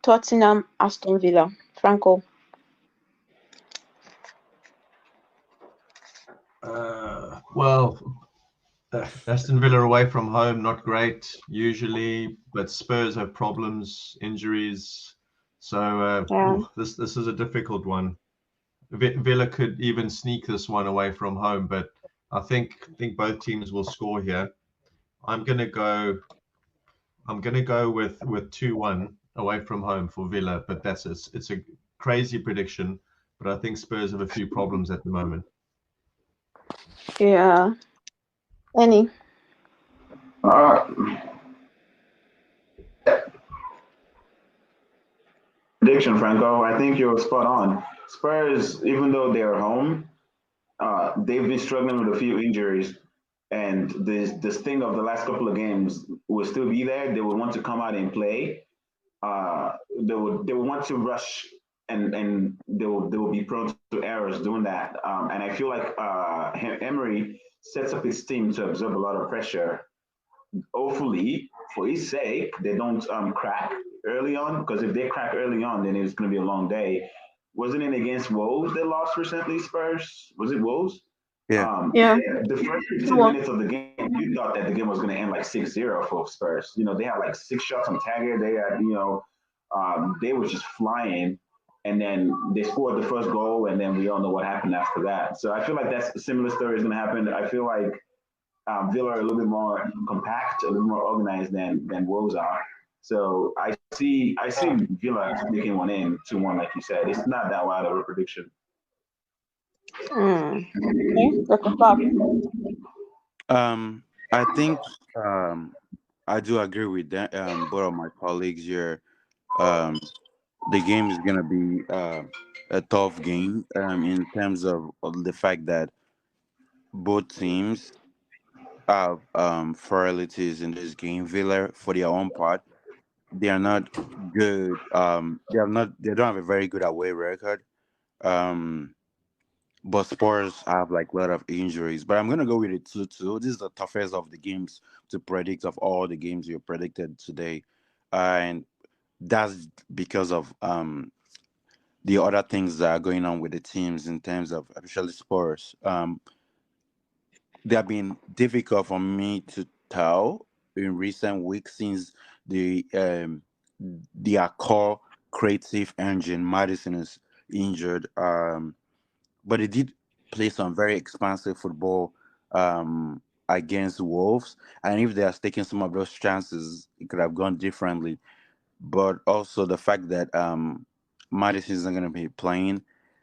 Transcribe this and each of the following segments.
Tottenham, Aston Villa. Franco. Well, Aston Villa away from home, not great usually, but Spurs have problems, injuries. So Yeah. this is a difficult one. Villa could even sneak this one away from home, but I think both teams will score here. I'm gonna go. I'm gonna go with 2-1 away from home for Villa, but it's a crazy prediction. But I think Spurs have a few problems at the moment. Yeah. Any. Uh, Prediction, Franco. I think you're spot on. Spurs, even though they're home, they've been struggling with a few injuries, and this thing of the last couple of games will still be there. They will want to come out and play. They will want to rush, and they will be prone to errors doing that. And I feel like Emery sets up his team to absorb a lot of pressure. Hopefully, for his sake, they don't crack early on, because if they crack early on, then it's going to be a long day. Wasn't it against Wolves they lost recently, Spurs? Was it Wolves? Yeah. Yeah. The first 15 2-1. minutes of the game, you thought that the game was going to end like 6-0 for Spurs. They had like 6 shots on target. They had, they were just flying. And then they scored the first goal, and then we all know what happened after that. So I feel like that's a similar story is going to happen. I feel like Villa are a little bit more compact, a little more organized than Wolves are. So I see Villa sneaking one in 2-1, like you said. It's not that wild of a prediction. Okay. Dr. Fab. I think I do agree with that, both of my colleagues here. Um, the game is gonna be a tough game in terms of the fact that both teams have frailties in this game. Villa, for their own part, they are not good. They are not. They don't have a very good away record. Um, but Spurs have like a lot of injuries. But I'm gonna go with it 2-2. This is the toughest of the games to predict of all the games you predicted today, and that's because of the other things that are going on with the teams in terms of especially Spurs. They have been difficult for me to tell in recent weeks since the their core creative engine Madison is injured. But they did play some very expansive football against Wolves, and if they are taking some of those chances, it could have gone differently. But also the fact that Madison isn't going to be playing,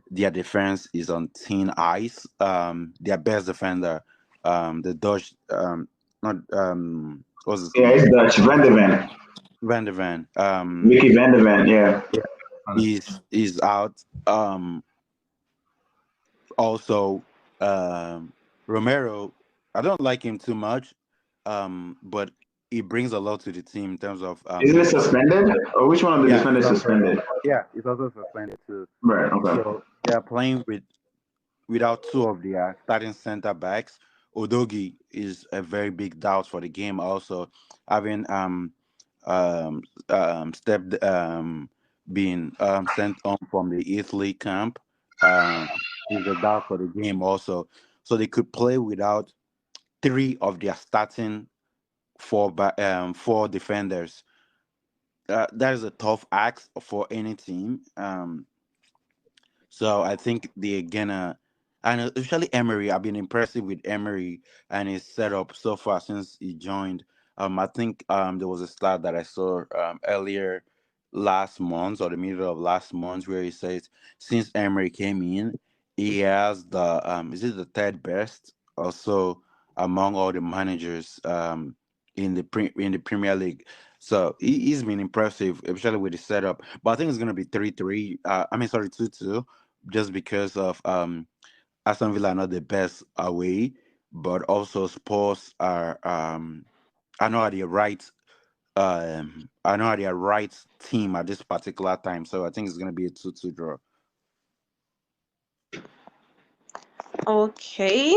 their defense is on thin ice. Their best defender, the Dutch, not what's his Yeah, name, it's Dutch. Van de Ven. Van de Ven, Mickey Van de Ven, yeah. yeah, is out. Also, Romero, I don't like him too much, but he brings a lot to the team in terms of Isn't it suspended? Or which one of the yeah, defenders suspended? he's also suspended too. Right, okay. So they are playing without two of their starting center backs. Odogi is a very big doubt for the game. Also, having stepped being sent on from the Italy camp, um, is a doubt for the game also. So they could play without three of their starting four defenders. That is a tough ask for any team. So I think they're gonna, and especially Emery. I've been impressed with Emery and his setup so far since he joined. I think there was a stat that I saw earlier last month or the middle of last month where he says since Emery came in, he has the is it the third best also among all the managers in the Premier League. So he's been impressive, especially with the setup. But I think it's gonna be 3-3. I mean, sorry, 2-2 just because of Aston Villa are not the best away, but also Spurs are not at the right are not at the right team at this particular time. So I think it's gonna be a 2-2 draw. Okay.